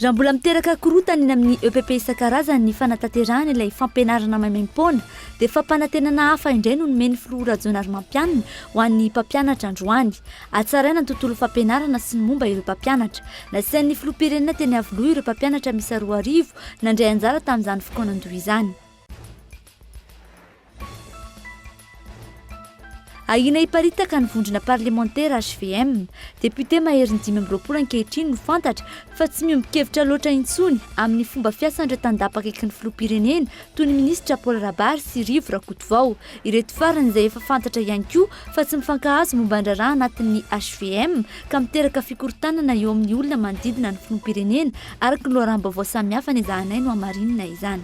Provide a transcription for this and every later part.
raha mbola miteraka korontany amin'ny EPP isan-karazany ny fanatanterahana ilay fampianarana maimaim-poana dia fampanantenana hafa indray no nomeny filoha rajonary mampianina ho an'ny mpampianatra androany. Hatsaraina ny tontolo fampianarana sy ny momba ireo mpampianatra. Nasain'ny filoham-pirenena teny Avoloha ireo mpampianatra miisa 4,000 nandray anjara tamin'izany fotoanandoha izany. Ahina hiparitaka ny vondrona parlementaire HVM. Député Mahery Ndimamroapolo ankehitriny no fantatra fa tsy miombon-kevitra loatra intsony amin'ny fomba fiasan'ireo tandapa akaiky ny filoham-pirenena toy ny ministra Paul Rabary sy Rivo Rakotovao. Ireto farany izay efa fantatra ihany koa fa tsy mifankahazo momba ny raharaha anatin'ny HVM ka miteraka fikorotanana eo amin'ny olona manodidina ny filoham-pirenena araka ny loharam-baovao samihafa nezahanay no hamarinina izany.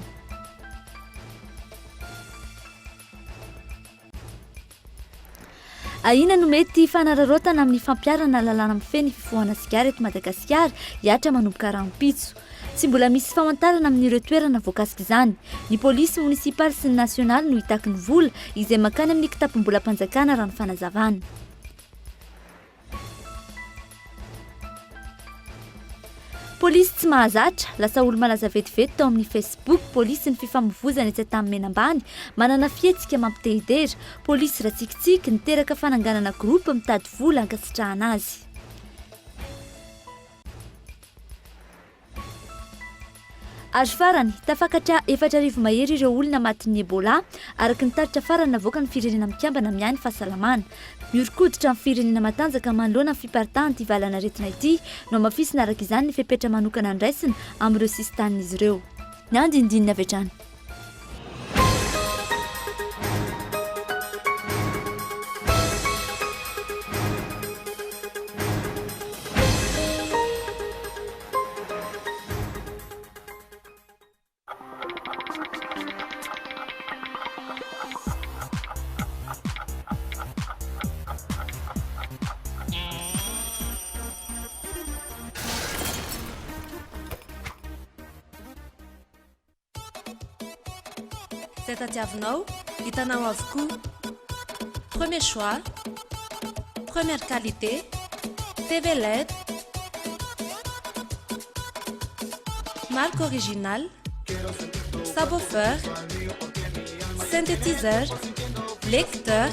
Ahina no mety fanararaotana amin'ny fampiarana lalàna mifeny fifohana sigara eto Madagasikara hiatra manomboka rahampitso. Tsy mbola misy famantarana amin'ireo toerana voakasika izany. Ny polisy munisipaly sy ny nasionaly no hitaky ny vola izay makany amin'ny kitapom-bola-panjakana raha ny fanazavana. Polisy tsy mahazatra, lasa olo malaza vetivety tao amin'ny Facebook. Polisy ny fifamoivozana etsy tamin'ny Menambany manana fihetsika mampite-hidera. Polisy ratsikitsiky niteraka fananganana groupe mitady vola hankasitrahana azy. Azo farany, tafakatra 4,000 mahery ireo olona matin'ny Ebola araka ny taritra farany navoaka ny firenena mikambana miany fahasalamana. Miorikoditra amin'ny firenena matanjaka manoloana ny fiparitahan ity valana aretina ity no amafisina araka izany ny fepetra manokana andraisina amin'ireo sistan'izy ireo. Ny andindinina avy hatrany. C'est tadiavinao, hitanao avokoa. Premier choix, première qualité, TV LED, marque originale, subwoofer, synthétiseur, lecteur,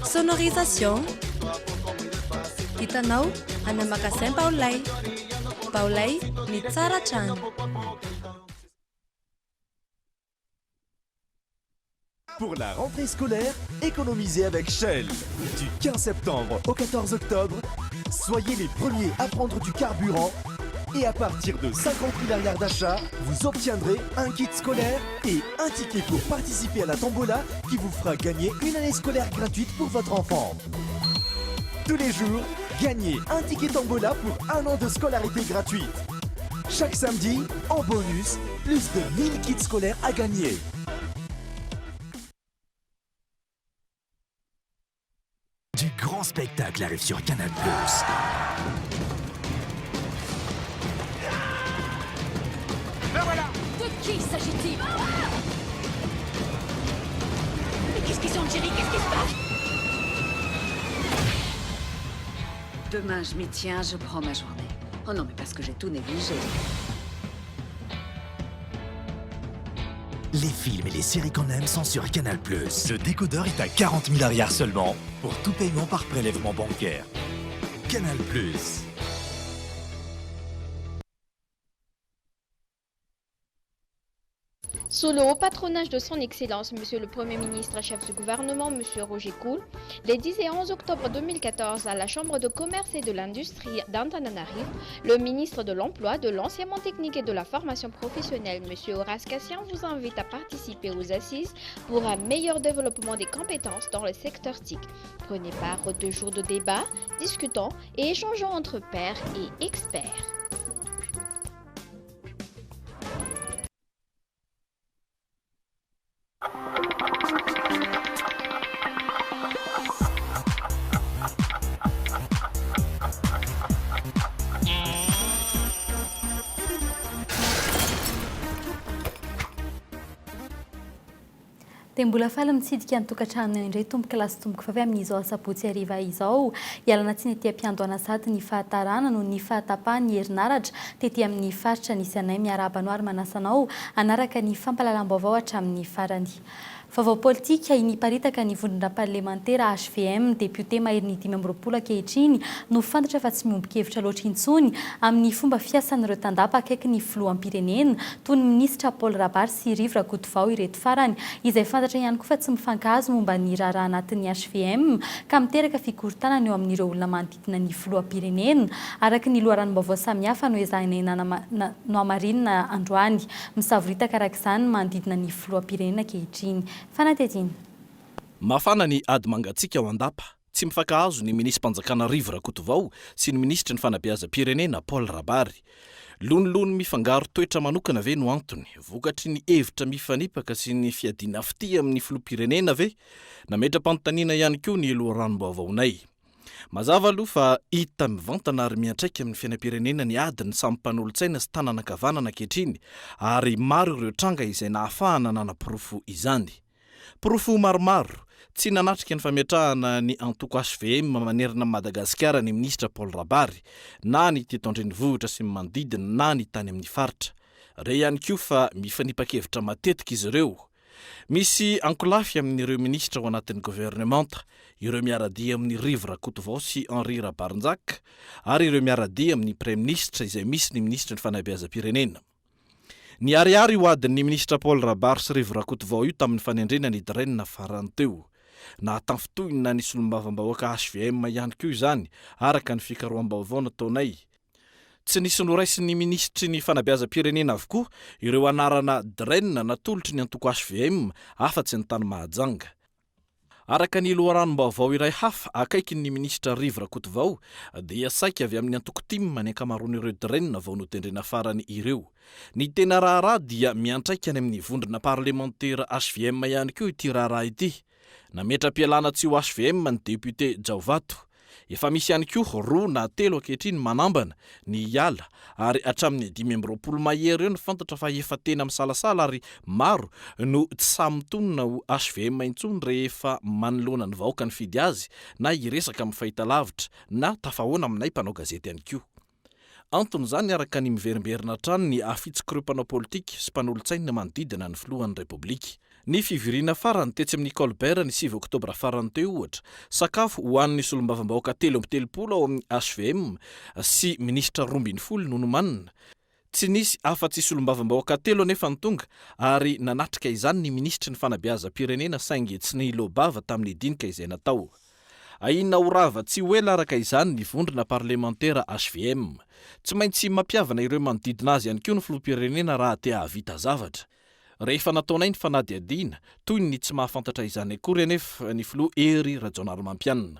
sonorisation. Hitanao any magasin Baolay. Baolay ny tsara trano. Pour la rentrée scolaire, économisez avec Shell. Du 15 septembre au 14 octobre, soyez les premiers à prendre du carburant et à partir de 50 000 arrières d'achat, vous obtiendrez un kit scolaire et un ticket pour participer à la tombola qui vous fera gagner une année scolaire gratuite pour votre enfant. Tous les jours, gagnez un ticket tombola pour un an de scolarité gratuite. Chaque samedi, en bonus, plus de 1000 kits scolaires à gagner. Du grand spectacle arrive sur Canal+. La voilà! De qui s'agit-il? Mais qu'est-ce qu'ils ont, Jerry? Qu'est-ce qui se passe? Demain, je m'y tiens, je prends ma journée. Oh non, mais parce que j'ai tout négligé. Les films et les séries qu'on aime sont sur Canal+. Le décodeur est à 40 000 arrières seulement pour tout paiement par prélèvement bancaire. Canal+. Sous le haut patronage de son Excellence, Monsieur le Premier ministre, chef du gouvernement, Monsieur Roger Coul, les 10 et 11 octobre 2014, à la Chambre de commerce et de l'industrie d'Antananarivo, le ministre de l'Emploi, de l'Enseignement technique et de la formation professionnelle, Monsieur Horace Cassian, vous invite à participer aux assises pour un meilleur développement des compétences dans le secteur TIC. Prenez part aux 2 jours de débat, discutons et échangeons entre pairs et experts. dia mbola faly mitsidika ny tokantrano indray tomboka lasy tomboka fa avy amin'izao asabotsy hariva izao ialana tsy ny etỳ am-piandohana sady ny fahatarana no ny fahatapahany herinaratra tetỳ amin'ny faritra nisy anay miarahaba no ary manasanao anaraka ny fampalalam-baovao hatramin'ny farany. Vaovao politika iniparitaka ny vondrona parlementaire HVM député mahery 5 ankehitriny no fantatra fa tsy miombon-kevitra loatra intsony amin'ny fomba fiasan'ireo tandapa akaiky ny filohampirenena toy ny ministra Paul Rabary sy Rive Rakotovao ireto farany izay fantatra ihany koa fa tsy mifankahazo momba ny raharaha anatin'ny HVM ka miteraka fikorontanana eo amin'ireo olona manodidina ny filohampirenena araka ny loharanom-baovao samihafa no ezahina no amarinina androany misavorita karak'izany manodidina ny filohampirenena ankehitriny. Fanatetiny. Mafana ny ady mangatsika ao andapa. Tsy mifankahazo ny minisitrim-panjakana Rive Rakotovao sy ny ministra ny fanabeazam-pirenena Paul Rabary. Lonilony mifangaro toetra manokana ve no antony, vokatry ny hevitra mifanipaka sy ny fiadiana fity amin'ny filoham-pirenena ve, nametra-panontaniana ihany koa ny loharanom-baovaonay. Mazava aloha fa hita mivantana ary miantraika amin'ny fiainam-pirenena ny ady ny samy mpanolontsaina sy tanànan-kavanana ankehitriny ary maro ireo tranga izay nahafahana nanam-porofo izany. Porofo maromaro tsy nanatrika ny fametrahana ny antoko HVM manerina Madagasikara ny ministra Paul Rabary na ny teto an-drenivohitra sy manodidina na ny tany amin'ny faritra. Ireo ihany koa fa mifanipakevitra matetika izy ireo. Misy ankolafy amin'ireo ministra ao anatin'ny gouvernemanta, ireo miaradia amin'ny Rive Rakotovao sy Henri Rabarinjaka ary ireo miaradia amin'ny premier ministre izay misy ny ministra ny fanabeazam-pirenena. Ny ariary ho adin'ny ministra Paul Rabary sy Rive Rakotovao io tamin'ny fanendrena ny direnina farany teo. Na tamfitohina ny solombavambahoaka HVM ihany koa izany araka ny fikaroham-baovao nataonay. Tsy nisy noraisin'ny ministry ny fanabeazam-pirenena avokoa ireo anarana direnina natolotry ny antoko HVM afa-tsy ny tany Mahajanga. Araka ny loharanom-baovao iray hafa akaiky ny ministra Rive Rakotovao dia saika avy amin'ny antoko timma ny ankamaroan'ireo direnina vao notendrena farany ireo. Ny tena raharaha dia miantraika any amin'ny vondrona parlementaire HVM ihany koa ity raharaha ity. Nametra-pialana tsy ho HVM ny député Jaovato. Efa misy ihany koa 2 na 3 ankehitriny manambana ny hiala ary hatramin'ny 20 mahery eo ny fantatra fa efa tena misalasala ary maro no tsy samy tonona ho HVM intsony rehefa manoloana ny vahoaka ny fidy azy na hiresaka amin'ny fahitalavitra na tafahoana aminay mpanao gazety ihany koa. Antony izany araka ny miverimberina hatrany ny afitsik'ireo mpanao politika sy mpanolontsaina manodidina ny filohan'ny Repoblika. Ny fivirina farany tetsy amin'ny Colbert ny 7 oktobra farany teo ohatra, sakafo ho an'ny solombavambahoaka 330 ao amin'ny HVM sy ministra 12 nonomanina. Tsy nisy afa-tsy solombavambahoaka 3 nefa ny tonga ary nanatrika izany ny ministra ny fanabeazam-pirenena saingy tsy nilobava tamin'ny dinika izay natao. Aina orava tsy hoela araka izany ny vondrona parlementaire HVM. Tsy maintsy mampiavana ireo manodidina azy ihany koa ny filoham-pirenena raha te hahavita zavatra. Rehefa nataonay ny fanadihadiana, toy ny tsy mahafantatra izany akory anefa ny filoha Hery Rajaonarimampianina.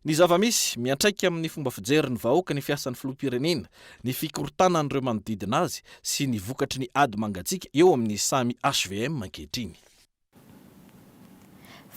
Ny zava-misy miantraika amin'ny fomba fijeriny vahoaka ny fiasan'ny filoham-pirenena, ny fikorontanan'ireo manodidina azy sy ny vokatry ny ady mangatsika eo amin'ny samy HVM ankehitriny.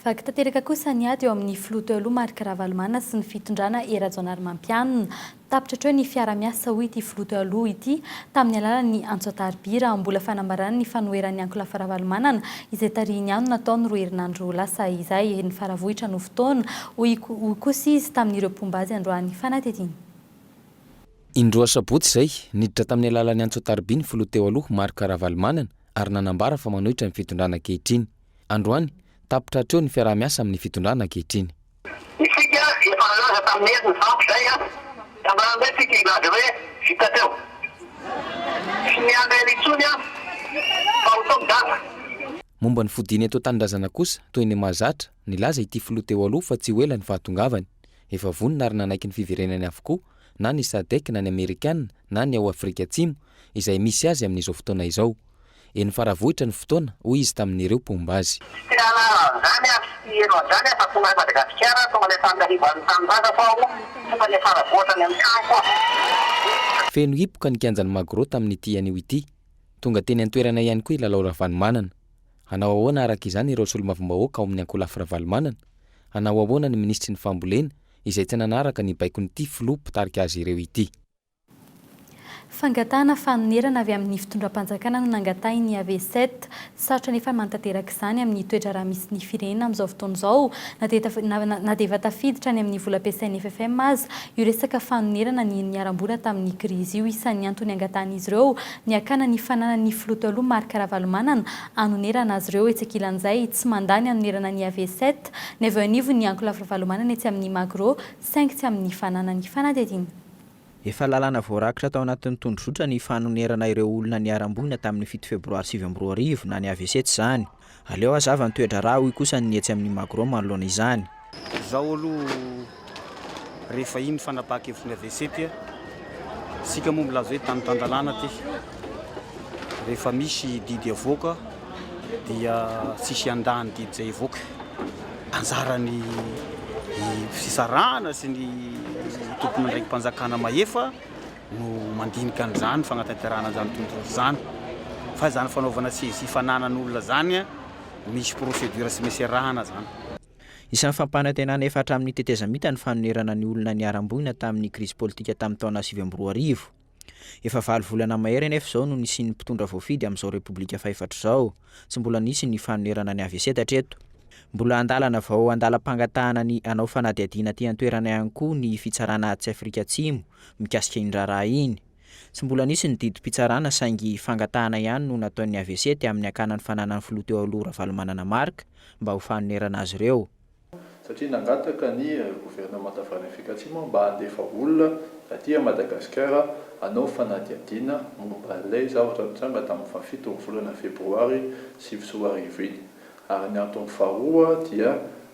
Vaky tanteraka kosa ny ady eo amin'ny filoha teo aloha Marc Ravalomanana sy ny fitondrana Hery Rajaonarimampianina. Tapitra treo ny fiara-miasa ho ity filoha teo aloha ity tamin'ny alalan'ny Antsoatarbira mbola fanambarana ny fanoheran'ny Ankolafy Ravalomanana izay tarihiny ihany nataony 2 herinandro lasa izay ny faravohitra no fotoana ho kosa izy tamin'ireo pombazy androany. Fanatetiny. Indroa sabotsy izay niditra tamin'ny alalan'ny Antsoatarbia ny filoha teo aloha Marc Ravalomanana ary nanambara fa manohitra ny fitondrana ankehitriny. Androany tapitra treo ny fiara-miasa amin'ny fitondrana ankehitriny. Isika efa nalaza tamin'ny herin'ny vampy zay tambaran'izay tsika ilady hoe vita teo. Sy niandra intsony fa ho tao data. Momba ny fodiny eto Tanindrazana kosa toy ny mahazatra nilaza ity filoha teo aloha fa tsy hoela ny fahatongavany. Efa vonona ary nanaiky ny fiverenany avokoa na ny SADC na ny Amerikanina na ny ao Afrika Atsimo izay misy azy amin'izao fotoana izao. Eny faravohitra ny fotoana hoy izy tamin'ireo pombazy. Feno hipoka ny kianjany Magro tamin'ny ity anio ity. Tonga teny an-toerana ihany koa Lalao Ravalomanana. Hanao ahoana araka izany ireo solombavambahoaka ao amin'ny Ankolafy Ravalomanana. Hanao ahoana ny ministry ny fambolena izay tsy nanaraka ny baikon'ity filoha mpitarika azy ireo ity. fangatahana fanonerana avy amin'ny fitondram-panjakana no nangatahiny AV7 sarotra nefa mantanteraka izany amin'ny toetra raha misy ny firenena amin'izao fotoana izao na dia efa tafiditra ny amin'ny vola ampiasain'ny FFM aza io resaka fanonerana ny niaram-bola tamin'ny krizy io isan'ny antony angatahan'izy ireo ny akana ny fananan'ny filoha taloha Marc Ravalomanana anonerana azy ireo etsy ankilan'izay tsy mandany anonerana ny AV7 ny avy eo anivo ny Ankola Ravalomanana etsy amin'ny Magro 5 tsy amin'ny fananany fanadihadiana. Efa lalàna voarakitra tao anatin'ny tondrozotra ny fanonerana ireo olona niaram-bola tamin'ny 7 febroary 2024 na ny AV7 izany. Aleo azava ny toetra raha hoy kosa ny etsy amin'ny Magro manoloana izany. Izao aloha rehefa iny fanapaha-kevitry ny AV7 sika moa milaza hoe tany-tandalàna ty. Rehefa misy didy avoaka dia tsisy andahany didy zay avoaka. Anjarany fisarana sy ny tompony ndraiky mpanjakana mahefa no mandinika an'izany fanatanterahana an'izany tontolo izany. Fa izany fanaovana saisie fananan'olona zany misy procédure sy misy arahana zany. Isan'ny fampanantenana efa hatramin'ny tetezamita ny fanonerana ny olona niaram-bola tamin'ny krizy politika tamin'ny taona 2024. Efa 7 volana mahery nefa izao no nisian'ny mpitondra voafidy amin'izao repoblika faefatra izao. Tsy mbola nisy ny fanonerana ny AV7 hatreto. Mbola andalana vao andalam-pangatahana ny anao fanadihadiana ty an-toerana ihany koa ny fitsarana tsy Afrika Atsimo mikasika iny raharaha iny. Tsy mbola nisy ny didim-pitsarana saingy fangatahana ihany no nataon'ny AV7 amin'ny akanan'ny fananan'ny filoha teo aloha Ravalomanana Marc mba ho fanonerana azy ireo. Satria nangataka ny gouvernement avy Afrika Atsimo mba handefa olona aty Madagasikara hanao fanadihadiana momba ilay zavatra nitranga tamin'ny 7 volana febroary 2024 iny. Ary ny antony faharoa dia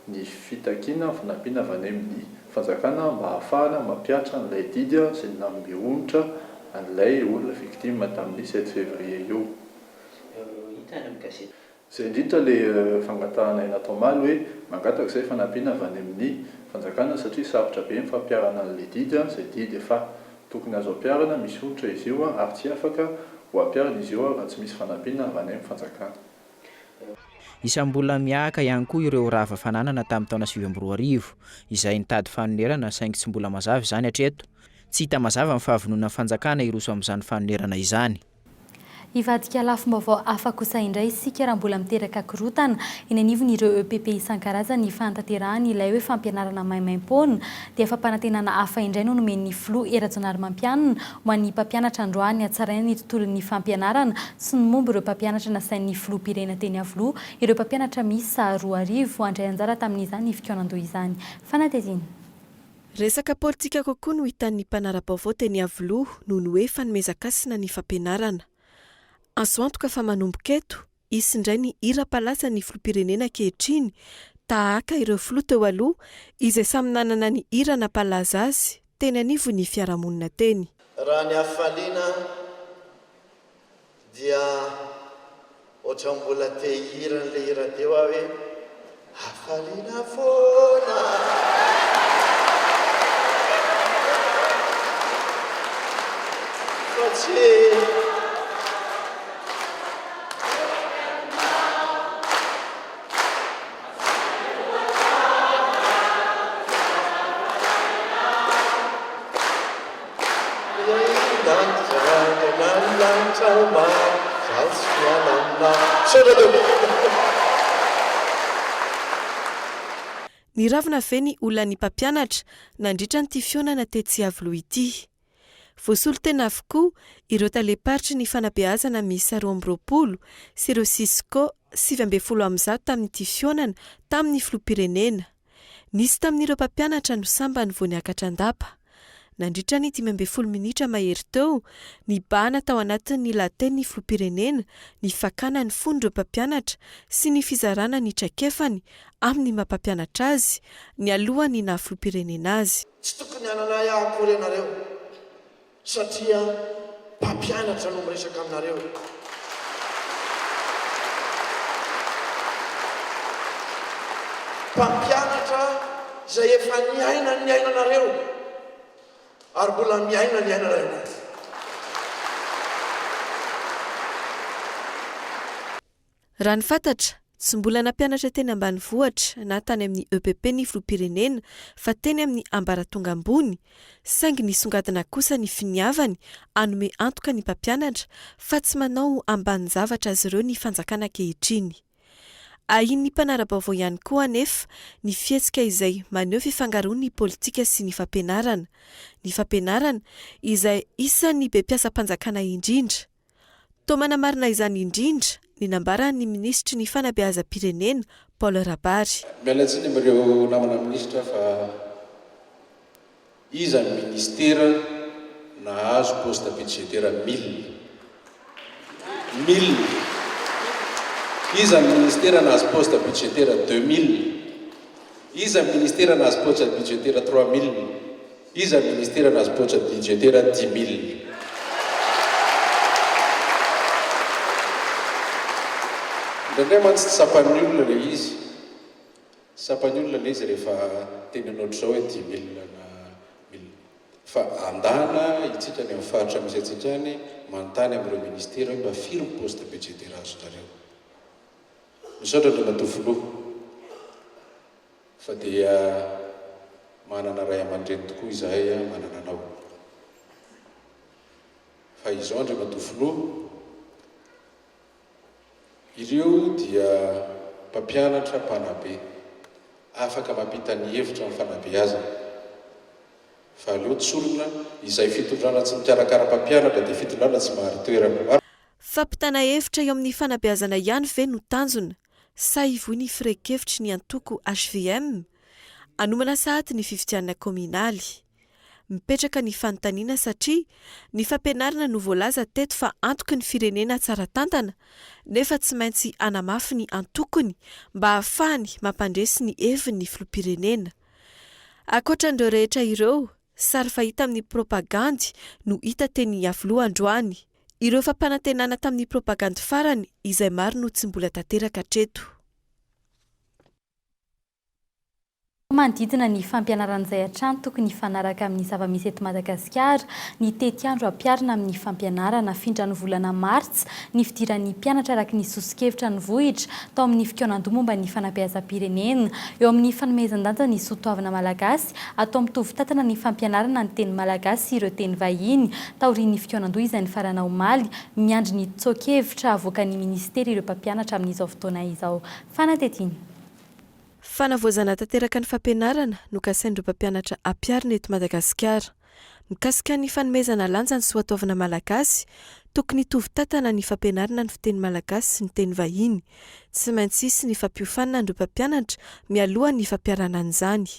ny fitakiana fanampiana avy any amin'ny fanjakana mba ahafahana mampiatra an'ilay didy sy ny namirombotra an'ilay olona victime tamin'ny 7 février io. Izay indrindra ilay fangatahana natao maly hoe mangataka izay fanampiana avy any amin'ny fanjakana satria sarotra be ny fampiarana an'ilay didy izay didy efa tokony azo ampiarana misy onitra izy io ary tsy afaka ho ampiarana izy io raha tsy misy fanampiana avy any amin'ny fanjakana. Isam-bola miahaka ihany koa ireo rava fananana tamin'ny taona 2024 izay nitady fanonerana saingy tsy mbola mazava izany hatreto. Tsy hita mazava ny fahavonona fanjakana iroso amin'izany fanonerana izany. Ivadika lafim-baovao hafa kosa indray isika raha mbola miteraka korotana eny anivon'ireo EPP isan-karazany fantanterahany ilay hoe fampianarana maimaim-pona dia fampanantenana hafa indray no nomen'ny filoha Erajonary Mampianina ho an'ny mpampianatra androany hatsaraina ny tontolon'ny fampianarana sy ny momba ireo mpampianatra nasain'ny filoham-pirenena teny Avoloha ireo mpampianatra miisa 2,000 handray anjara tamin'izany fikoanan-doha izany. Fanatezina. Resaka politika kokoa no hitan'ny mpanara-baovao teny Avoloha noho ny hoe fanomezakasina ny fampianarana. Azo antoka fa manomboka eto, isy indray ny ira-palasa ny filoham-pirenena ankehitriny tahaka ireo filoha teo aloha izay samy nanana ny ira nampalaza azy teny anivo ny fiarahamonina teny. Raha ny hafaliana dia ohatra mbola te hira n'ilay hira teo aho hoe hafaliana foana. Fa tsy Ny ravina ve ny olona ny mpampianatra nandritra ny fionana tetsy Avoloha ity. Voasolo tena avokoa ireo taleparitry ny fanabeazana miisa 20 sy ireo Sisco 7 tamin'ity fionana tamin'ny filoham-pirenena. Nisy tamin'ireo mpampianatra no sambany vao niakatra andapa. Nandritra ny 15 minitra mahery teo, ny bahana tao anatin'ny laten'ny filoham-pirenena, ny fakana ny fon'ireo mpampianatra sy ny fizarana ny traikefany amin'ny mampampianatra azy, ny alohany na filoham-pirenena azy. Tsy tokony hanana akory ianareo satria mpampianatra no miresaka aminareo. Mpampianatra izay efa niaina ny ainanareo ary mbola miaina ny ainanareo. Raha ny fantatra tsy mbola nampianatra teny ambanivohitra na tany amin'ny EPP ny filoham-pirenena fa teny amin'ny ambaratonga ambony, saingy nisongadina kosa ny finiavany anome antoka ny mpampianatra fa tsy manao ambany zavatra azy ireo ny fanjakana ankehitriny. Ahiny ny mpanara-baovao ihany koa anefa ny fihetsika izay maneho fifangaroan'ny politika sy ny fampianarana. Ny fampianarana izay isan'ny be mpiasa-panjakana indrindra. Toa manamarina izany indrindra ny nambaran'ny ministry ny fanabeazam-pirenena Paul Rabary. Miala tsiny amin'ireo namana ministra fa iza ny ministera nahazo poste budgétaire 1000. Iza ny ministera nahazo poste budgétaire 2000. Iza ny ministera nahazo poste budgétaire 3000. Iza ny ministera nahazo poste budgétaire 10000. Indray mantsy tsy sapan'ny olona le izy. Sapan'ny olona le izy rehefa teny an'ohatra zao hoe 10 000 na 1000. Fa andana itsika ny amin'ny faritra misy atsitrany manontany amin'ireo ministera hoe mba firy ny poste budgétaire azonareo. Misaotra ny matofoloha fa dia manana ray aman-dreny tokoa izahay manana anao. Fa izao andre matofoloha ireo dia mpampianatra mpanabe afaka mampita ny hevitra amin'ny fanabeazana. Fa aleo tsorona izay fitondrana tsy mikarakara-mpampianatra dia fitondrana tsy mahary toerana. Fampitana hevitra eo amin'ny fanabeazana ihany ve no tanjona? Sa ivoy ny firainkevitry ny antoko HVM? Anomana sahady ny fifidianana kominaly. Mipetraka ny fanontaniana satria ny fampianarana no voalaza teto fa antoky ny firenena tsara tantana, nefa tsy maintsy anamafy ny antokony mba ahafahany mampandresy ny heviny ny filoham-pirenena. Ankoatran'ireo rehetra ireo, sary fahita amin'ny propagandy no hita teny Iavoloha androany. Ireo fampanantenana tamin'ny propagandy farany izay maro no tsy mbola tanteraka hatreto. Manodidina ny fampianaran'izay hatrany tokony hifanaraka amin'ny zava-misy eto Madagasikara, ny tetiandro ampiarina amin'ny fampianarana findra ny volana Martsa, ny fidiran'ny mpianatra araka ny sosikevitra ny vohitra tao amin'ny fikaonan-doha momba ny fanabeazam-pirenena, eo amin'ny fanomezan-danja ny soatoavana malagasy, atao mitovy tantana ny fampianarana ny teny malagasy sy ireo teny vahiny, taorian'ny fikaonan-doha izay ny farana omaly, miandry ny tsoakevitra avoakan'ny ministera ireo mpampianatra amin'izao fotoana izao. Fanatetiny. Fanavoazana tanteraka ny fampianarana no kasain'ireo mpampianatra ampiarina eto Madagasikara. Mikasika ny fanomezana lanja ny soatoavana malagasy, tokony hitovy tantana ny fampianarana ny fiteny malagasy sy ny teny vahiny. Tsy maintsy hisy ny fampiofanana ireo mpampianatra mialoha ny fampiarana an'izany.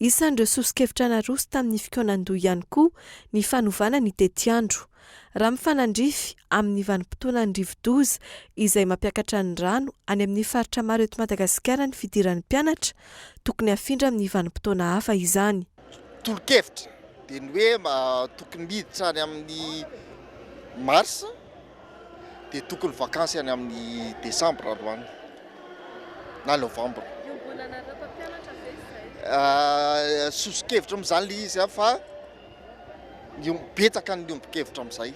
Isan'ireo sosikevitra naroso tamin'ny fikaonan-doha ihany koa ny fanovana ny tetiandro. Raha mifanandrify amin'ny vanim-potoana ny rivo-doza izay mampiakatra ny rano any amin'ny faritra maro eto Madagasikara ny fidiran'ny mpianatra, tokony afindra amin'ny vanim-potoana hafa izany. Tolo-kevitra dia ny hoe tokony miditra any amin'ny Mars dia tokony vakansy any amin'ny Desambra androany na Novambra. Sosikevitra amin'izany le izy fa betsaka ny ombon-kevitra amin'izay.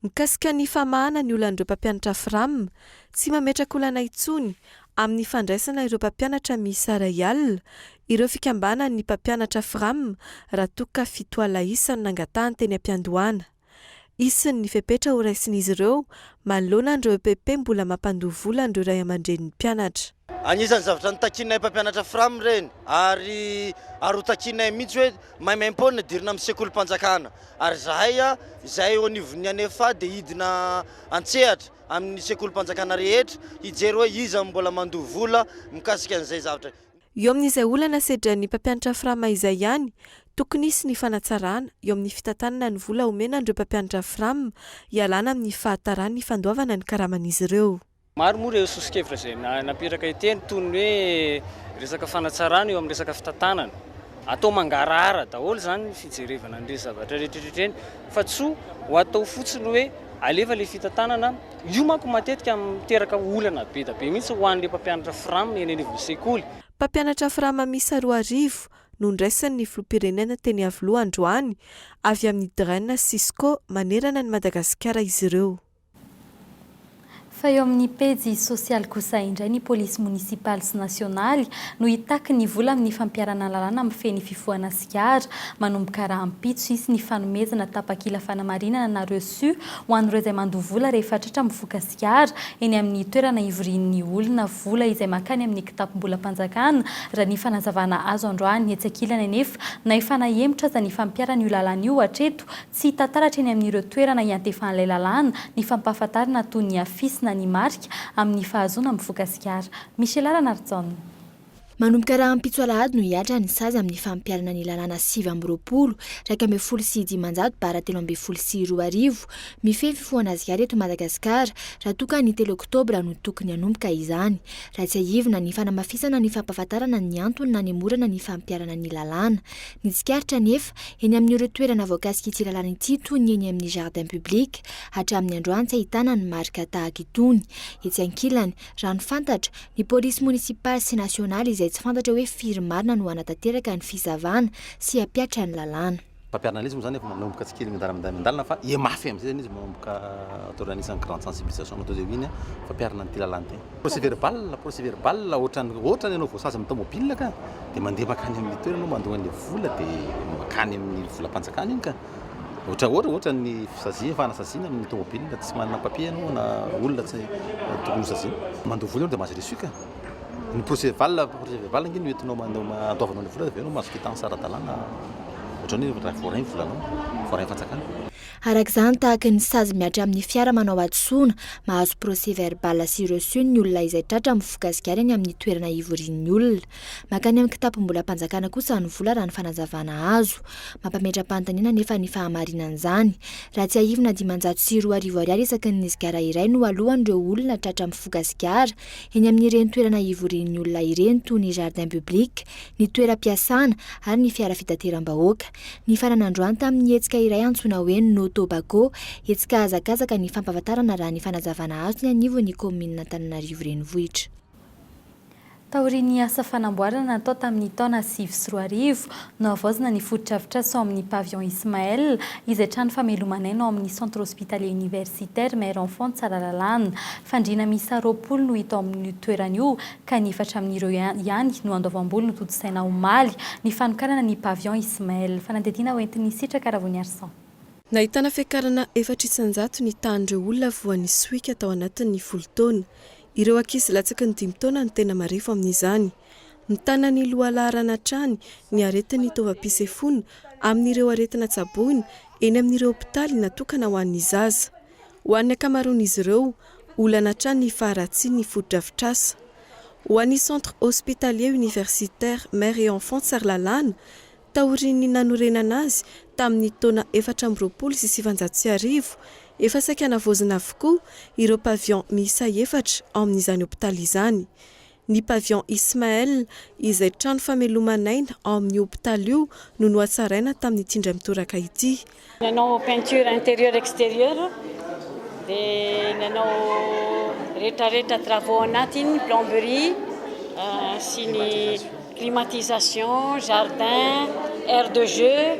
Mikasika ny famahana ny olan'ireo mpampianatra FRAM, tsy mametraka olana intsony amin'ny fandraisana ireo mpampianatra miisa iray alina, ireo fikambanany ny mpampianatra FRAM raha toka 7 alina isany nangatahany teny am-piandohana. Isiny ny fepetra ho raisin'izy ireo manoloana an'ireo EPP mbola mampandoha vola an'ireo ray aman-drenin'ny mpianatra. Anisan'ny zavatra nitakinay mpampianatra FRAM reny ary hotakinay mihitsy hoe maimaim-pona dirina amin'ny sekolim-panjakana ary zahay eo anivon'ny anefa dia hidina antsehatra amin'ny sekolim-panjakana rehetra hijery hoe iza mbola mandoha vola mikasika an'izay zavatra. Eo amin'izay olana sedran'ny mpampianatra FRAM izay ihany, tokony hisy ny fanatsarana eo amin'ny fitantanana ny vola omena an'ireo mpampianatra FRAM hialana amin'ny fahatarana ny fandoavana ny karaman'izy ireo. Maro moa ireo sosikevitra izay napiraka eteny toy ny hoe resaka fanatsarana eo amin'ny resaka fitantanana. Atao mangarahara daholo izany ny fijerevana an'ireo zavatra rehetrarehetra eny, fa tsoa ho atao fotsiny hoe alefa ilay fitantanana. Io manko matetika miteraka olana be da be mihitsy ho an'ilay mpampianatra FRAM eny anivon'ny sekoly. Mpampianatra FRAM miisa 4 no ndraisan'ny filoham-pirenena teny Iavoloha androany avy amin'ny Draina Cisco manerana ny Madagasikara izy ireo. Fa eo amin'ny pejy sosialy kosa indray ny polisy munisipaly sy nasionaly no hitaky ny vola amin'ny fampiarana lalàna amin'ny feny fifohana sigara manomboka raha ampitso isy ny fanomezana tapakila fanamarinana na reçu ho an'ireo izay mandoha vola rehefa tratra mivoaka sigara eny amin'ny toerana ivorian'ny olona vola izay makany amin'ny kitapom-bola mpanjakana raha ny fanazavana azo androany etsy ankilany anefa na efa nahemotra aza ny fampiarana io lalàna io hatreto tsy hitantaratra eny amin'ireo toerana iantefan'ilay lalàna ny fampahafantarana toy ny afisy ny marika amin'ny fahazoana mivoaka sigara. Michel Aranarzon. Manomboka raha ampitso alahady no hiatra ny sazy amin'ny fampiarana ny lalàna 7 raika amby folo sy dimanjato bara 3 sy 2 mifehy fifohana sigara eto Madagasikara raha toka ny 3 oktobra no tokony hanomboka izany. Raha tsy ahivina ny fanamafisana ny fampahafantarana ny antony na ny morana ny fampiarana ny lalàna. Ny tsikaritra nefa eny amin'ireo toerana voakasika ity lalàna ity toy ny eny amin'ny jardin public hatramin'ny androany tsy ahitana ny marika tahaka itony. Etsy ankilany raha ny fantatra ny polisy munisipaly sy nasionaly izay tsy fantatra hoe firy marina no anatanteraka ny fizavana sy apiatra ny lalàna. Fampiarana izy moa zany efa manomboka tsy kely mandalana fa mafy amin'izay zany izy manomboka atao anisan'ny grande sensibilisation atao zay iny fampiarana ny lalàna ty. Procès verbal ohatrany ianao voasazy amin'ny tomobile ka dia mandeha makany amin'ny toerana mandoa an'ilay vola dia makany amin'ny vola mpanjakana iny ka ohatra ny fisazia fanasazina amin'ny tomobile tsy manana papier ianao na olona tsy tokony hosazina mandoa vola ianao dia mahazo reçu ka. Ny procès verbal ngy no entinao andoavanao ny vola dia ianao mahazo quittance ara-dalàna ohatrany raha voaray ny volanao voaray ny fanjakana. Arak'izany tahaka ny sazy miatra amin'ny fiara manao adisoana mahazo procès verbal sy reçu ny olona izay tratra mivoaka sigara eny amin'ny toerana ivorian'ny olona. Makany amin'ny kitapom-bola mpanjakana kosa ny vola raha ny fanazavana azo. Mampametra-panontaniana nefa ny fahamarinan'izany. Raha tsy ahivina 520 ariary isaky ny sigara iray no alohan'ireo olona tratra mivoaka sigara eny amin'ireny toerana ivorian'ny olona ireny toy ny jardin public, ny toeram-piasana ary ny fiara fitateram-bahoaka. Ny faran'androany tamin'ny hetsika iray antsoina hoe Tobago hetsika hazakazaka ny fampahafantarana raha ny fanazavana azo ny anivon'ny commune Antananarivo renivohitra. Taorian'ny asa fanamboarana natao tamin'ny taona 2024 no avaozana ny fototra-avitrasa ao amin'ny pavillon Ismaël izay trano famelomanaina ao amin'ny centre hospitalier universitaire Mère Enfant tsara lalàna. Fandriana miisa 20 no hita ao amin'ny toerana io ka ny 4 amin'ireo ihany no andoavam-bola no toto-saina omaly ny fanokanana ny pavillon Ismaël. Fanadidina hoentin'ny sitraka Ravony Arsan. Nahitana fiakarana 400 ny tahan'ireo olona voan'ny soika tao anatin'ny 10 taona. Ireo ankizy latsaky ny 5 taona no tena marefo amin'izany. Mitana ny lohalarana trany ny aretin'ny tovam-pisefona amin'ireo aretina tsaboina eny amin'ireo hopitaly natokana ho an'ny zaza. Ho an'ny akamaroan'izy ireo, olana trany ny faharatsiany ny fototra-avitrasa. Ho an'ny centre hospitalier universitaire Mère et Enfant Tsaralalàna, taorian'ny nanorenana azy tamin'ny taona 420 sy 700 efa saika navozina avokoa ireo pavillon miisa 4 ao amin'izany hopitaly izany. Ny pavillon Ismaël izay trano famelomanaina ao amin'ny hopitaly io no nohatsaraina tamin'ny tindra mitoraka ity. Nanao peinture intérieure extérieure dia nanao rehetrarehetra travaux anatiny plomberie sy ny climatisation, jardin, aire de jeu.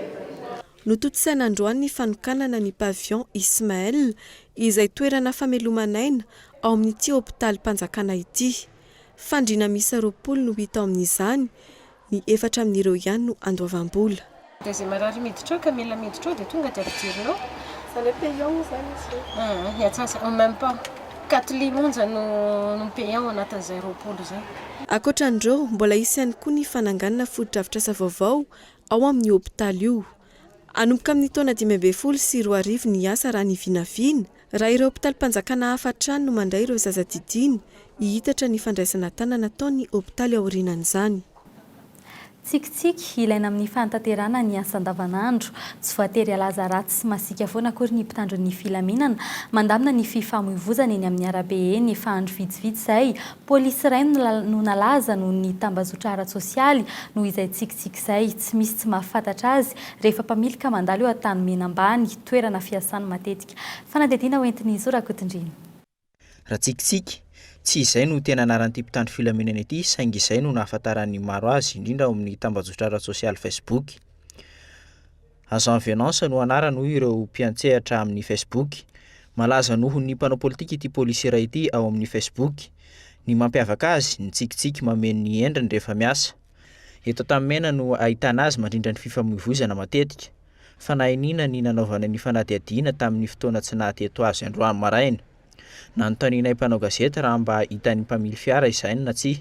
Nototosaina androany ny fanokanana ny pavillon Ismaël izay toerana famelomanaina ao amin'ity hopitaly mpanjakana ity. Fandriana miisa 20 no hita ao amin'izany, ny 4 amin'ireo ihany no andoavam-bola. Dia izay marary miditra ao ka mila miditra ao dia tonga dia ampidirina ao. Ça le payant zany izy. Yatsasa en même pas 4 limonja no payant anatin'izay 20 zay. Ankoatran'ireo mbola hisy ihany koa ny fananganana fototra-avitrasa vaovao ao amin'ny hopitaly io. Anomboka amin'ny taona 2010 sy 2020 ny asa raha ny vinavina. Raha ireo hopitaly mpanjakana hafa trano no mandray ireo zaza didiana, hihitatra ny fandraisana tanana nataon'ny hopitaly aorinan'izany. Tsikitsiky ilaina amin'ny fantanterana ny asa andavanandro. Tsy voatery halaza ratsy sy masika foana akory ny mpitandro ny filaminana mandamina ny fifamoivoizana eny amin'ny arabe eny efa andro vitsivitsy izay. Polisy iray no nalaza noho ny tambazotra ara-tsosialy noho izay tsikitsiky izay tsy misy tsy mahafantatra azy rehefa mpamilika mandalo eo an-tany mena ambany toerana fiasany matetika. Fanadidina hoentin'ny Zora Kotondrina. Raha tsikitsiky tsy izay no tena anaran'ity mpitandro filaminana ity saingy izay no nahafantaran'ny maro azy indrindra ao amin'ny tambazotra ara-tsosialy Facebook. Agent Venance no anarany hoy ireo mpiantsehatra amin'ny Facebook. Malaza noho ny mpanao politika ity polisiera ity ao amin'ny Facebook. Ny mampiavaka azy ny tsikitsiky mameno ny endriny rehefa miasa. Eto Tampimena no ahitana azy mandrindra ny fifamoivoizana matetika. Fa na inona ny nanaovana ny fanadihadiana tamin'ny fotoana tsy nahateto azy androany maraina. Nanontanianay mpanao gazety raha mba hitan'ny mpamily fiara izany na tsia.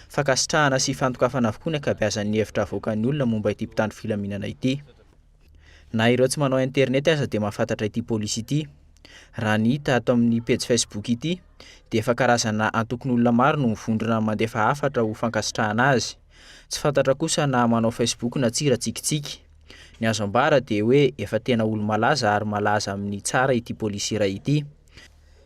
Fakasitrahana sy fantokafana avokoa ny ankabeazan'ny hevitra avoakan'ny olona momba ity mpitandro filaminana ity. Na ireo tsy manao internet aza dia mahafantatra ity polisy ity. Raha ny hita ato amin'ny page Facebook ity dia efa karazana antokon'olona maro no mivondrona mandefa hafatra ho fankasitrahana azy. Tsy fantatra kosa na manao Facebook na tsira tsikitsiky. Ny azo ambara dia hoe efa tena olo malaza ary malaza amin'ny tsara ity polisiera ity.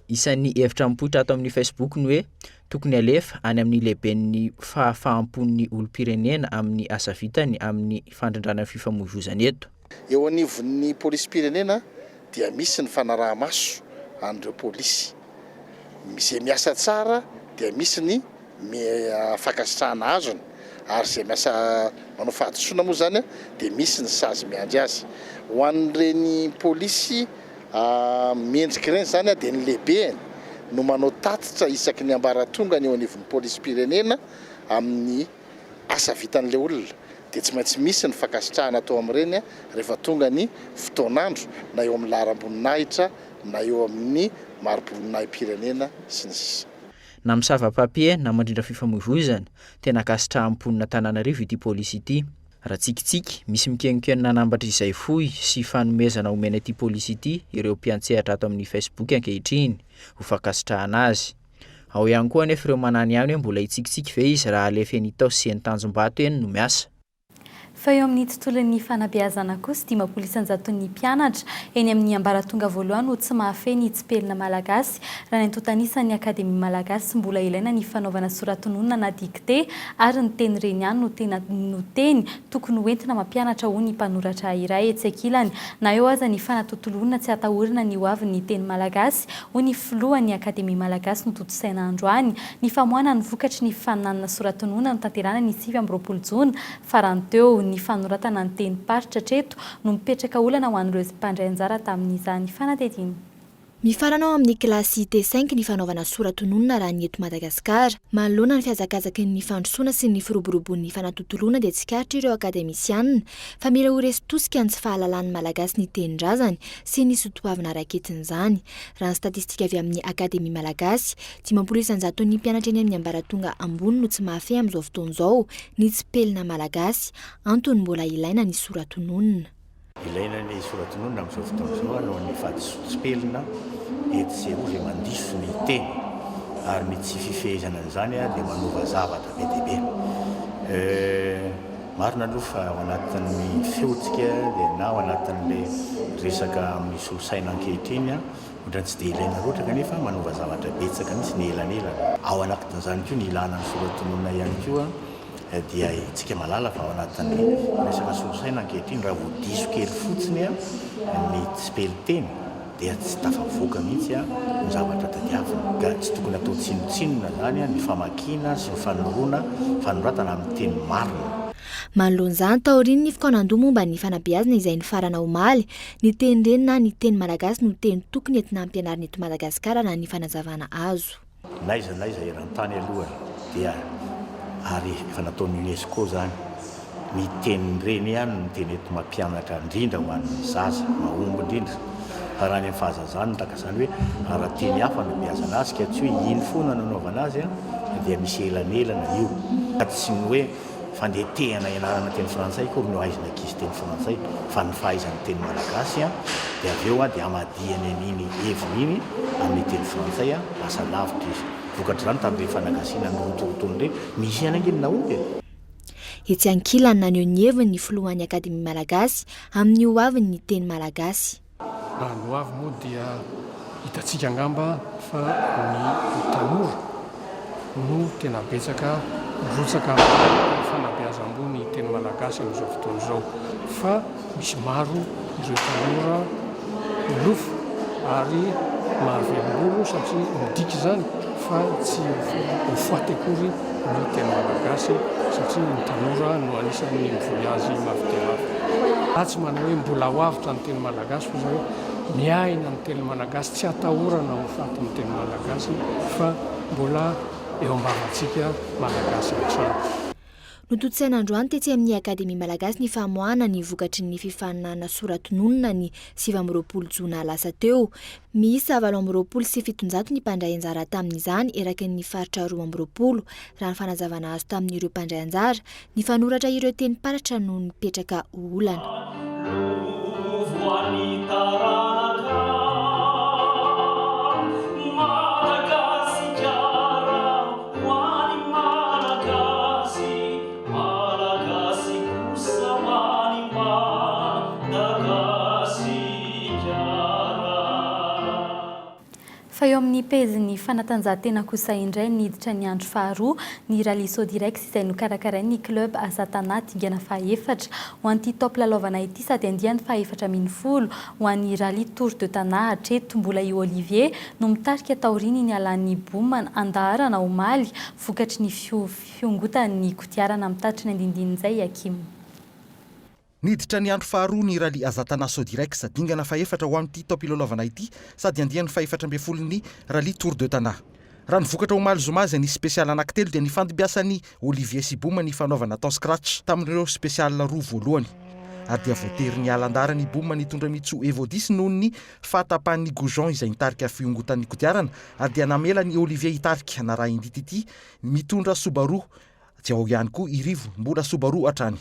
Isan'ny hevitra mipoitra ato amin'ny Facebook ny hoe tokony alefa any amin'ny lehiben'ny fahafahampon'ny olom-pirenena amin'ny asa vitany amin'ny fandrindrana fifamoivoizana eto. Eo anivon'ny polisy-pirenena dia misy ny fanaraha-maso an'ireo polisy. Misy miasa tsara dia misy ny fankasitrahana azony. Ary izay miasa manao fahadisoana moa zany dia misy ny sazy miandry azy. Ho an'ireny polisy mendrika ireny zany dia ny lehibe no manao tatitra isaky ny ambaratonga ny eo anivon'ny polisy-pirenena amin'ny asa vitan'ilay olona. Dia tsy maintsy misy ny fankasitrahana atao amin'ireny rehefa tonga ny fotoan'andro na eo amin'ny laharam-boninahitra na eo amin'ny marim-poninahim-pirenena sy ny sisa. Na misava papie na mandrindra fifamoivoizana tena kasitrahan'ny tananarivo ity polisy ity. Raha tsikitsiky misy mikenikena nambatra izay fohy sy fanomezana omena ity polisy ity ireo mpiantsehatra ato amin'ny Facebook ankehitriny ho fankasitrahana azy. Ao ihany koa anefa ireo manany ihany hoe mbola hitsikitsiky ve izy raha alefeny tao sy ny tanjom-bato eny no miasa. Fa eo amin'ny tontolon'ny fanabeazana kosa dimampolo isanjaton'ny mpianatra eny amin'ny ambaratonga voalohany ho tsy mahafeny hitsipelina malagasy raha ny antontanisan'ny akademia malagasy mbola ilaina ny fanaovana soratononona na dikte ary ny teny reny ihany no teny tokony hoentina mampianatra ho ny mpanoratra iray etsy ankilany na eo aza ny fanatontolonana tsy atahorana ny ho avy ny teny malagasy ho ny filohan'ny akademia malagasy no totosaina androany ny famoahana ny vokatry ny fananana soratononona no tanterana ny 7 jona farany teo ny fanoratana ny teny paritra treto no mipetraka olana ho an'ireo mpandray anjara tamin'izany fanadihadiana. Mifarana ao amin'ny kilasy T5 ny fanaovana soratononona raha ny eto Madagasikara. Manoloana ny fiazakazaky ny fandrosoana sy ny firoborobon'ny fanatontoloana dia tsikaritra ireo akademisianina fa mila ho resitosika ny tsy fahalalan'ny malagasy ny tenin-drazany sy ny sotoavina raketin'izany. Raha ny statistika avy amin'ny akademia malagasy 500 ny mpianatra eny amin'ny ambaratonga ambony no tsy mahafehy amin'izao fotoan'izao ny tsipelina malagasy antony mbola ilaina ny soratononona. Ilaina ny soratononona amin'izao fotoan'izao noho ny fahadisotsipelina etsy izay mandiso ny teny ary ny tsy fifehezana an'izany dia manova zavatra be dia be. Marina aloha fa ao anatin'ny feotsika dia na ao anatin'ilay resaka amin'ny solosaina ankehitriny ohatra tsy dia ilaina loatra kanefa manova zavatra betsaka mihitsy ny elanelana. Ao anatin'izany koa ny ilana ny soratononona ihany koa dia tsika malala fa ao anatin'ny resaka solosaina ankehitriny raha voadiso kely fotsiny ny tsipeliteny dia tsy tafavoaka mihitsy ny zavatra tadiavina ka tsy tokony atao tsinotsinona zany ny famakiana sy ny fanoratana amin'ny teny marina. Manoloan'izany taoriany ny fikaonan-doha momba ny fanabeazana izay ny farana omaly ny teny reny na ny teny malagasy no teny tokony entina ampianarina eto Madagasikara na ny fanazavana azo. Naiza eran-tany aloha dia ary efa nataon'ny UNESCO zany miteny reny ihany ny teny eto mampianatra indrindra ho an'ny zaza mahomby indrindra raha ny fahazazany taka zany hoe raha teny hafa no beazana azy ka tsy hoe iny foana nanaovana azy dia misy elanelana io ka tsy ny hoe fandetehana ianarana teny frantsay koa no aizina ankizy teny frantsay fa ny fahaizany teny malagasy dia avy eo dia amadihany an'iny heviny iny amin'ny teny frantsay lasa lavitra izy. Vokatra zany tamin'ireny fanagasiana notontony ireny misy ihany angeny naomby. Etsy ankilany naneho ny heviny ny filohan'ny akademia malagasy amin'ny ho aviny ny teny malagasy. Raha ny ho avy moa dia hitantsika angamba fa ny tanora no tena betsaka rotsaka fanabeazam-bony teny malagasy amin'izao fotoana izao fa misy maro ireo tanora nofo ary mahavelom-bolo satria midika zany fa tsy hofaty akory ny teny malagasy satria ny tanora no anisan'ny mivoy azy mafy dia mafy. Tsy manao hoe mbola ho avitra ny teny malagasy fa zao miaina ny teny malagasy tsy atahorana ho fato ny teny malagasy fa mbola eo ambavatsika malagasy hatrano. Nototsaina androany tetsy amin'ny Akademia Malagasy ny famoahana ny vokatry ny fifaninana soratononona ny 20 jona lasa teo. Miisa 720 ny mpandray anjara tamin'izany eraky ny faritra 12 raha ny fanazavana azo tamin'ireo mpandray anjara ny fanoratra ireo teny paratra no nipetraka olana. Fa eo amin'ny pejiny fanatanjahantena kosa indray niditra ny andro faharoa ny rally Sodirex izay nokarakarain'ny club Azatana dingana fahaefatra ho an'ity top lalaovana ity sady andiany faha-170 ho an'ny rally Tour de Tana hatreto mbola i Olivier no mitarika taoriny ny alan'ny Bomana andaharana omaly vokatry ny fiongotany kodiarana mitatry ny andindinin'izay Hakim. Niditra ny andro faharoa ny rally Azatana Sodirex dingana fahaefatra ho amin'ity top lalaovana ity sady andiany faha-170 ny rally Tour de Tana. Raha ny vokatra omaly zomazy ny spesial anankitelo dia ny fandibiasan'ny Olivier Siboma ny fanaovana tao scratch tamin'ireo spesial roa voalohany. Ary dia voatery ny alandara ny Boma nitondra mitso Evodis noho ny fahatapahan'ny Goujon izay nitarika fiongotany kodiarana ary dia namela ny Olivier hitarika na raha indity mitondra Subaru tsy ao ihany koa irivo mbola Subaru hatrany.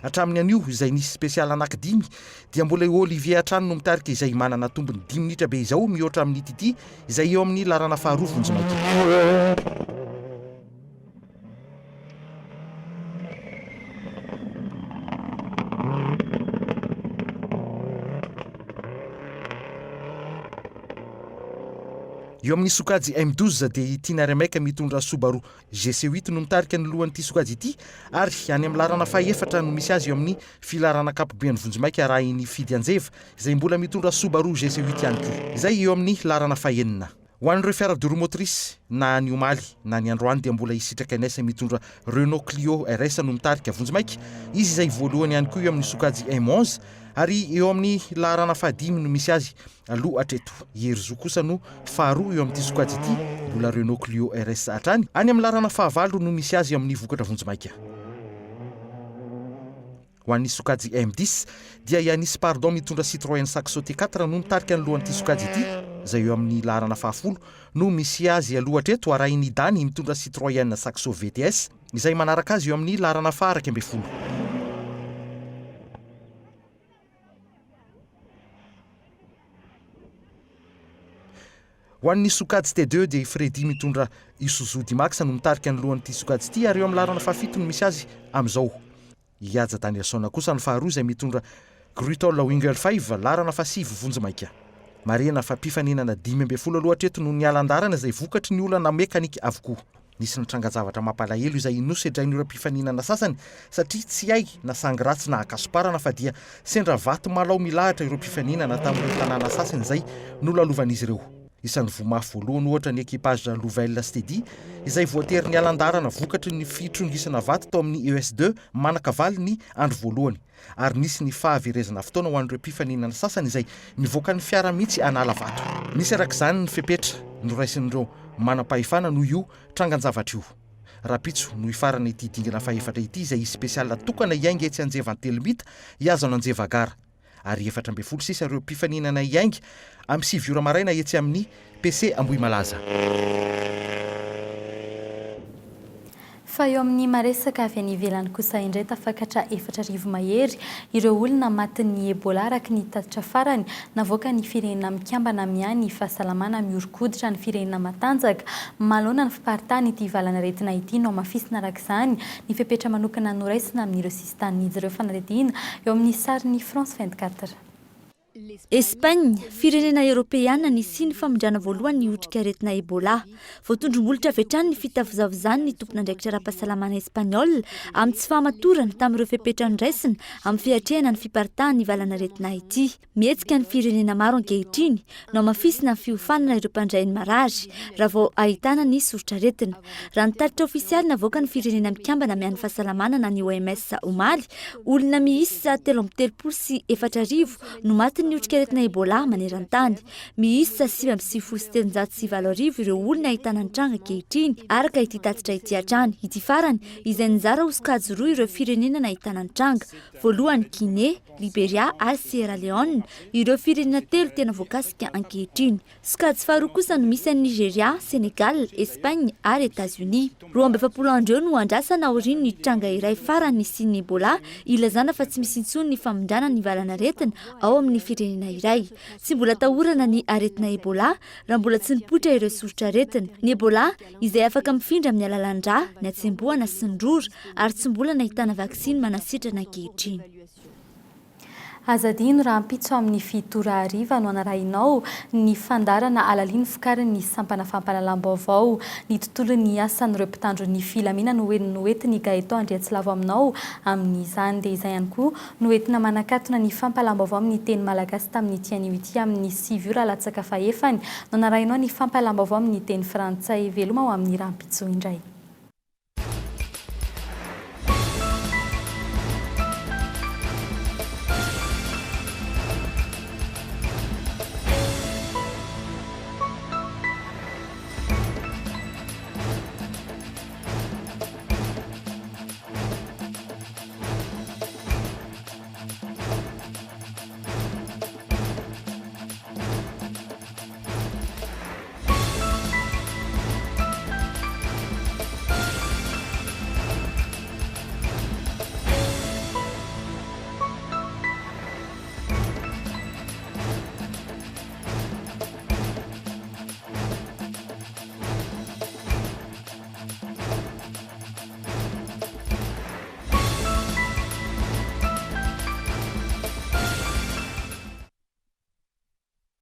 Hatramin'ny anio izay nisy spesial anankidimy dia mbola Olivier hatrany no mitarika izay manana tombony 10 minitra be izao mihoatra amin'ny tity izay eo amin'ny larana faharoa vonjimaiky. Eo amin'ny sokajy M12 dia Tina Remeka mitondra Subaru GC8 no mitarika ny lohan'ity sokajy ity ary any amin'ny larana fahaefatra no misy azy eo amin'ny filarana kapobean'ny vonjimaiky arahin'ny Fidy Anjeva izay mbola mitondra Subaru GC8 ihany koa. Izay eo amin'ny larana fahaenina. Ho an'ireo fiara motrice na ny omaly na ny androany dia mbola isitraka nesa mitondra Renault Clio RS no mitarika vonjimaiky. Izy izay voalohany ihany koa eo amin'ny sokajy M11 ary eo amin'ny larana fahadimy no misy azy aloha hatreto. Herizo kosa no faharoa eo amin'ity sokajy ity mbola Renault Clio RS hatrany. Any amin'ny larana fahavalo no misy azy eo amin'ny vokatra vonjimaiky. Ho an'ny sokajy M10 dia Yanis Pardon mitondra Citroën Saxo T4 no mitarika ny lohan'ity sokajy ity izay eo amin'ny larana fahafolo no misy azy aloha hatreto arahin'ny Dany mitondra Citroën Saxo VTS izay manaraka azy eo amin'ny larana faha 12. Ho an'ny sokajy T2 dia Freddy mitondra Isuzu D-Max no mitarika ny lohan'ity sokajy ity ary eo amin'ny larana fahafito no misy azy amin'izao. Iadza Danielson kosa ny faharoa izay mitondra Grutol Winger 5 larana fahasivy vonjimaiky. Marena fa mpifaninana 10 aloha hatreto no ny alandarana izay vokatry ny olana mekanika avokoa. Nisy nitranga-javatra mampalahelo izay nosedrain'ireo mpifaninana sasany satria tsy hay na sangratsy na akasomparana fa dia sendra vato malao milahatra ireo mpifaninana tamin'ireo tanàna sasany izay nolalovan'izy ireo. Isan'ny vomafy voalohany ohatra ny ekipage Louvel Stedi izay voatery ny alandarana vokatry ny fitrongisana vato tao amin'ny ES2 manakavaly ny andro voalohany. Ary nisy ny fahaverezana fotoana ho an'ireo mpifaninana sasany izay nivoaka ny fiara mihitsy anala vato. Nisy arak'izany ny fepetra noraisin'ireo manam-pahefana noho io trangan-javatra io. Rapitso no ifarana ity dingana fahaefatra ity izay spesial tokana iainga etsy Anjeva Telomita iazana Anjeva Gara. Ary 7 sisa ireo mpifaninana iainga amin'ny 7 ora maraina etsy amin'ny PC Ambohimalaza. Fa eo amin'ny maresaka avy any ivelany kosa indray tafakatra 4,000 mahery ireo olona matin'ny Ebola araky ny tatitra farany navoaka ny firenena mikambana miany fahasalamana miorokoditra ny firenena matanjaka malona ny fiparitany ity valana retina ity no mafisina arak'izany ny fepetra manokana noraisina amin'ireo sistan'izy ireo fanadidina eo amin'ny sarin'ny France 24. Espagne, firenena Europeana nisy ny famondrana voalohany ny otrika aretina Ebola. Voatondrom-bolotra avy hatrany ny fitavozavozany ny tompona andraikitra ara-pahasalamana Espaniola amin'ny tsy fahamatorana tamin'ireo fepetra ndraisina amin'ny fiatrehana ny fiparitahan ny valana aretina ity. Mihetsika ny firenena maro ankehitriny no mafisina ny fiofanana ireo mpandray ny marary raha vao ahitana ny soritra aretina. Raha ny taritra ofisialy navoaka ny firenena mikambana amin'ny fahasalamana na ny OMS omaly, olona miisa 37,400 no maty ny otrika aretina Ebola maneran-tany. Miisa 5,737 ireo olona ahitana ny tranga ankehitriny araka ity tatitra ity hatrany. Ity farany izay nizara ho sokajy roa ireo firenena nahitana ny tranga. Voalohany Guinée, Liberia ary Sierra Leone, ireo firenena telo tena voakasika ankehitriny. Sokajy faharoa kosa no misy an'i Nigeria, Senegal, Espagne ary États-Unis. 27 andro eo no andrasana aoriany ny tranga iray farany nisian'ny Ebola, ilazana fa tsy misy intsony ny famondrana ny valana aretina ao amin'ny firenena iray. Tsy mbola tahorana ny aretina Ebola raha mbola tsy nipoitra ireo soritra aretina. Ny Ebola izay afaka mifindra amin'ny alalan-drà, ny atsembohana sy ny rora ary tsy mbola nahitana vaksiny manasitrana ankehitriny. Azadino raha ampitso amin'ny fitora hariva no anarahinao ny fandarana alaliny fokariny ny sampana fampahalalam-baovao ny tontolon'ny asan'ireo mpitandro ny filaminana no entiny Gaëtan Andriatsilavo aminao amin'izany dia izay ihany koa no entina manakatona ny fampahalalam-baovao amin'ny teny malagasy tamin'ny tianio ity amin'ny 9 ora latsaka fahefany no anarahinao ny fampahalalam-baovao amin'ny teny frantsay veloma ao amin'ny raha ampitso indray.